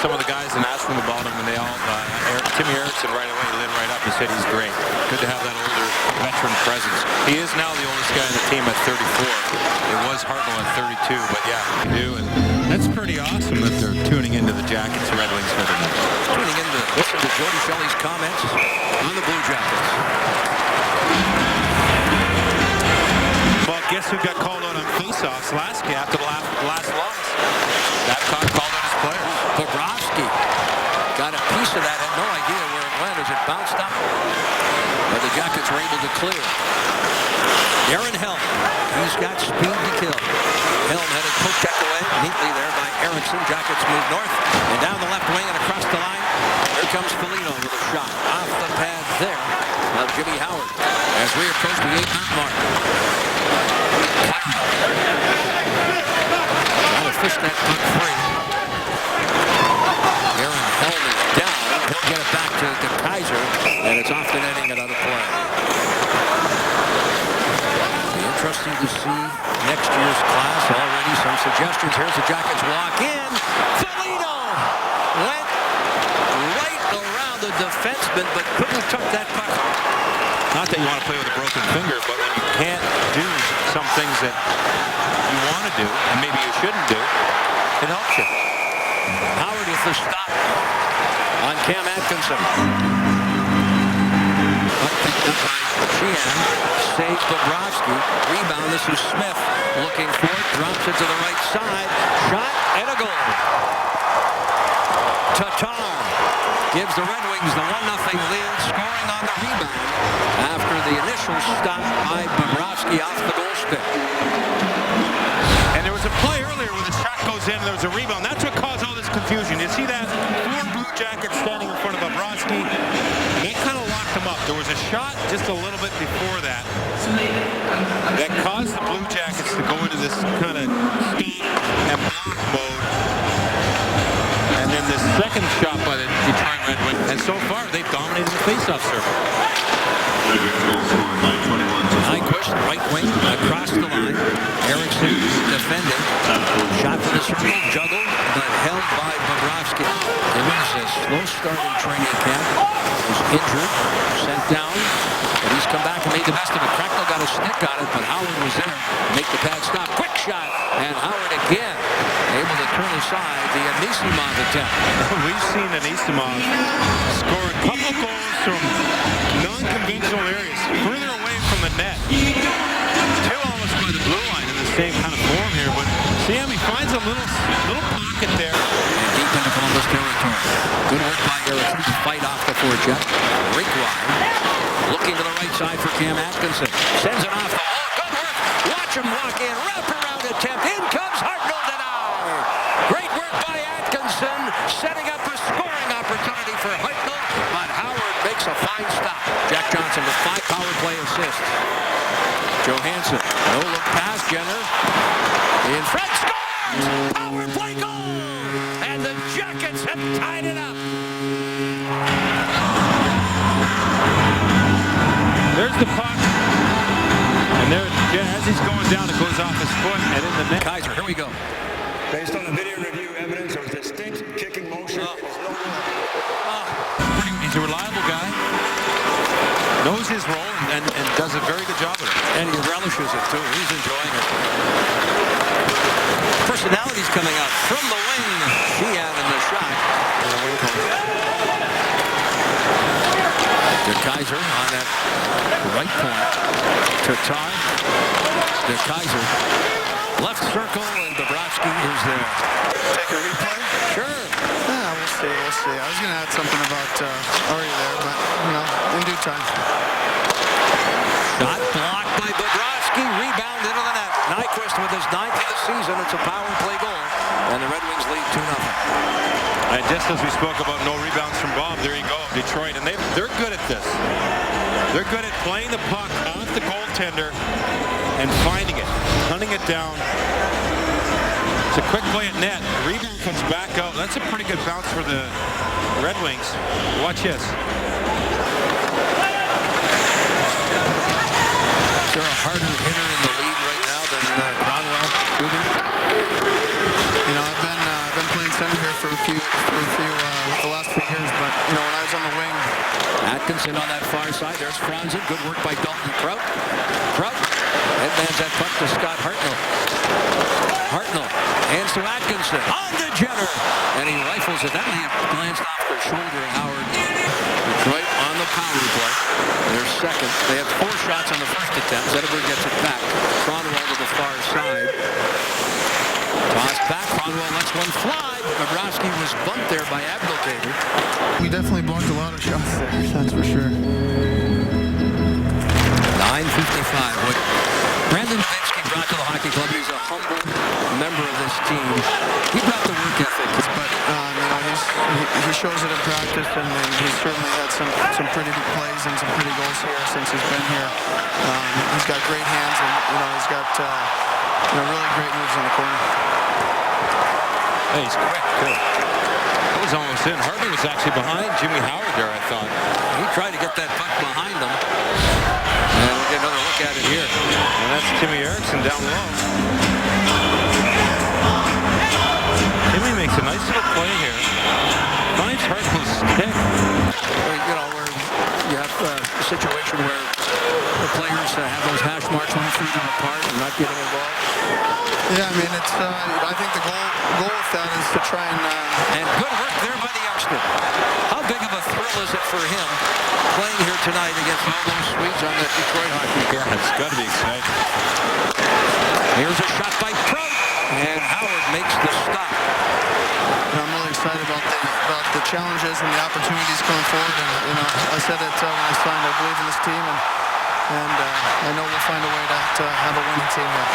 some of the guys and asked them about him, and they all, Timmy Erickson right away lit right up and said he's great. Good to have that older veteran presence. He is now the oldest guy on the team at 34. It was Hartnell at 32, but yeah, they do. And that's pretty awesome that they're tuning into the Jackets Red Wings for the night. Tuning in to listen to Jody Shelley's comments on the Blue Jackets. Well, guess who got called out on faceoffs last game after the last loss? Babcock called out his players. Bobrovsky got a piece of that, had no idea where it went as it bounced up. But the Jackets were able to clear. Darren Helm, he's got speed to kill. Helm had it poked away neatly there by Erickson. Jackets move north and down the left wing and across the line. Here comes Foligno with a shot off the pad there of Jimmy Howard as we approach the 8-minute mark. Trying to fish that puck free. Darren Helm is down. He'll get it back to Kaiser, and it's off the netting, another play. Interesting to see next year's class already. Some suggestions. Here's the Jackets walk in. Foligno went right around the defenseman, but couldn't tuck that puck. Not that you want to play with a broken finger, but when you can't do some things that you want to do, and maybe you shouldn't do, it helps you. Howard with the stop on Cam Atkinson. Picked up by Sheehan. Saves Bobrovsky. Rebound. This is Smith looking for it. Drops it to the right side. Shot and a goal. Tatar gives the Red Wings the 1-0 lead, scoring on the rebound after the initial stop by Bobrovsky off the goal stick. And there was a play earlier where the shot goes in and there was a rebound. That's what caused all this confusion. You see that? 4 Blue Jackets standing in front of Bobrovsky. They kind of locked him up. There was a shot just a little bit before that that caused the Blue Jackets to go into this kind of stop and block mode. And then the second shot by the Detroit Red Wings. And so far, they've dominated the faceoff circle. Nyquist, right wing, across the line. Erickson defending. Shot for the circle, juggled, but held by Bobrovsky. It was a slow start in training camp. He was injured, sent down, but he's come back and made the best of it. Cracknell got a stick on it, but Howard was there. Make the pad stop. Quick shot, and Howard again able to turn aside the Anisimov attempt. We've seen Anisimov score a couple goals from non-conventional areas, further away from the net. Two almost by the blue line in the same kind of form here, but Sam, he finds a little pocket there. And deep into Columbus territory. Good work by Erickson to fight off the forecheck. Rink wide. Looking to the right side for Cam Atkinson. Sends it off the wall. Good work. Watch him walk in. Wrap around attempt. In comes Hartnell. Great work by Atkinson, setting up a scoring opportunity for Hartnell, but Howard makes a fine stop. Jack Johnson with 5 power play assists. Johansson, no look pass, Jenner. In front, scores! Power play goal! And the Jackets have tied it up. There's the puck. And there, as he's going down, it goes off his foot and in the net. Kaiser, here we go. Based on the video review evidence, there was distinct kicking motion. He's a reliable guy. Knows his role and does a very good job of it. And he relishes it, too. He's enjoying it. Personalities coming out from the wing. Sheehan in the shot. De Kaiser on that right point. Tatar. De Kaiser. Left circle, and Bobrovsky is there. Take a replay? Sure. Yeah, we'll see. I was going to add something about already there, but, in due time. Shot blocked by Bobrovsky. Rebound into the net. Nyquist with his 9th of the season. It's a power play goal. And the Red Wings lead 2-0. And just as we spoke about no rebounds from Bob, there you go, Detroit. And they're good at this. They're good at playing the puck off the goaltender and finding it, hunting it down. It's a quick play at net. The rebound comes back out. That's a pretty good bounce for the Red Wings. Watch this. Is there a harder hitter in the league right now than Cronwell? I've been playing center here for a few but, when I was on the wing. Atkinson on that far side. There's Franzen. Good work by Dalton Kraut. Kraut headbands that puck to Scott Hartnell. Hartnell hands to Atkinson. On to Jenner. And he rifles it. That may have glanced off their shoulder. Howard. Detroit on the power play. They're second. They had 4 shots on the first attempt. Zetterberg gets it back. Cronwell to the far side. Tossed back. Cronwell lets one fly. Bobrovsky was bumped there by Abdelkader. We definitely blocked a lot of shots there, that's for sure. 9:55. What Brandon Nowitzki brought to the hockey club, he's a humble member of this team. He brought the work ethic, but he shows it in practice, and he's certainly had some pretty big plays and some pretty goals here since he's been here. He's got great hands, and he's got really great moves in the corner. Hey, he's quick too. That was almost in. Harvey was actually behind Jimmy Howard there, I thought. he tried to get that puck behind him. And we'll get another look at it here. And that's Jimmy Eriksson down low. Jimmy makes a nice little play here. Finds Hartnell's stick. Where you have a situation where the players have those hash marks on through them apart and not getting involved. Yeah, it's. I think the goal with that is to try and good work there by the youngster. How big of a thrill is it for him playing here tonight against all those Swedes on the Detroit hockey? Yeah, it's got to be exciting. Here's a shot by Prout, and Howard makes the stop. I'm really excited about the challenges and the opportunities going forward. And I said it when I signed. I believe in this team, and I know we'll find a way to have a winning team here.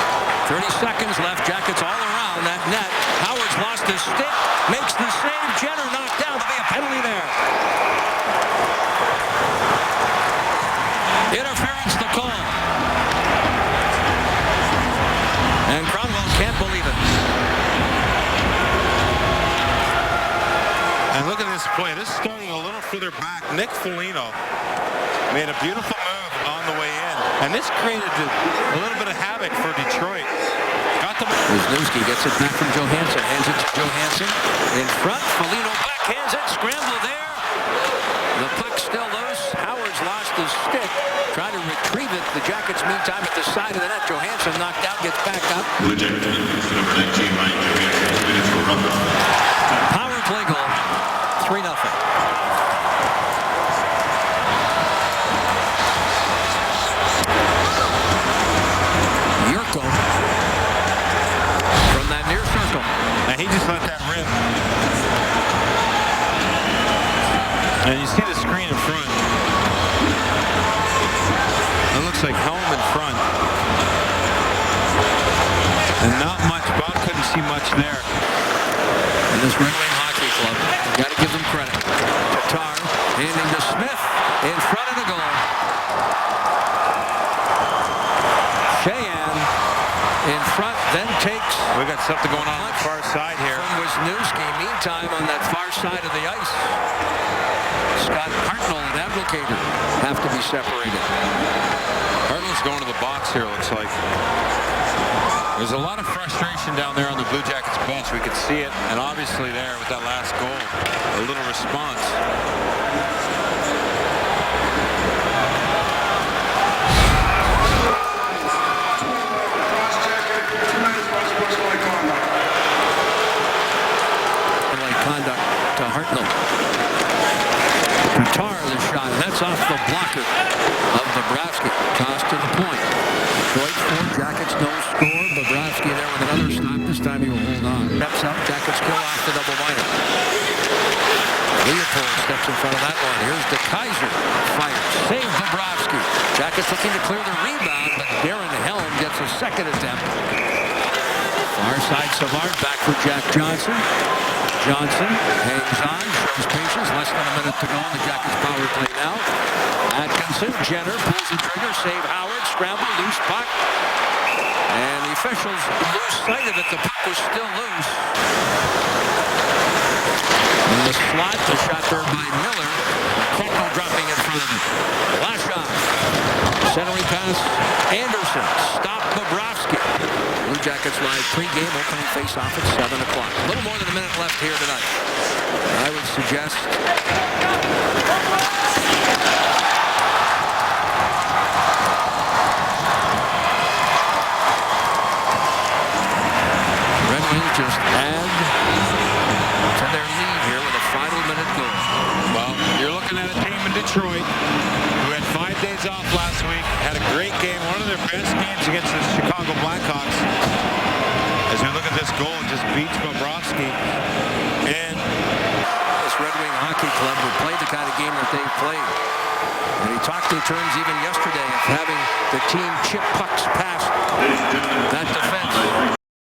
30 seconds left. Jackets all around that net. Howard's lost his stick. Makes the save. Jenner knocked down. There'll be a penalty there. Interference to call. And Cronwell can't believe it. And look at this play. This is starting a little further back. Nick Foligno made a beautiful move on the way in. And this created a little bit of havoc for Detroit. Got the... Wisniewski gets it back from Johansson. Hands it to Johansson. In front. Foligno backhands it. Scramble there. The puck still loose. Howard's lost his stick. Trying to retrieve it. The Jackets, meantime, at the side of the net. Johansson knocked out. Gets back up. Blue Jackets, number 19, Mike Johansson, 2 minutes for Rumble. Power play goal. 3-0. Yurko from that near circle. And he just let that rip. And you see the screen in front. It looks like Helm in front. And not much. Bob couldn't see much there. And this Red Wing Hockey Club, you've got to give them credit. Tatar handing to Smith in front of the goal. Sheahan in front, then takes... We got something going on the far side here. From Wisniewski. Meantime, on that far side of the ice, Scott Hartnell and Abdelkader have to be separated. Hartnell's going to the box here, looks like. There's a lot of frustration down there on the Blue Jackets bench. We could see it, and obviously there with that last goal, a little response. Like conduct to Hartnell. Tatar the shot, and that's off the blocker of Bobrovsky. Toss to the point. Detroit 4, Jackets no score. Bobrovsky there with another stop. This time he will hold on. Steps up, Jackets kill off the double minor. Leopold steps in front of that one. Here's De Kaiser. Fires. Save Bobrovsky. Jackets looking to clear the rebound, but Darren Helm gets a second attempt. Far side Savard back for Jack Johnson. Johnson hangs on, shows patience. Less than a minute to go on the Jackets power play now. Atkinson, Jenner pulls the trigger. Save Howard. Scramble, loose puck. And the officials lose sight of it. The puck was still loose. In the slot, the shot there by Miller. Koko dropping in front of him. Lashoff. Centering pass. Anderson. Stop Bobrovsky. Blue Jackets live pregame opening face-off at 7 o'clock. A little more than a minute left here tonight. I would suggest looking just add to their lead here with a final minute goal. Well, you're looking at a team in Detroit who had 5 days off last week, had a great game, one of their best games against the Chicago Blackhawks. As we look at this goal, it just beats Bobrovsky. And This Red Wing Hockey Club would play the kind of game that they've played. And he talked in terms even yesterday of having the team chip pucks past that defense.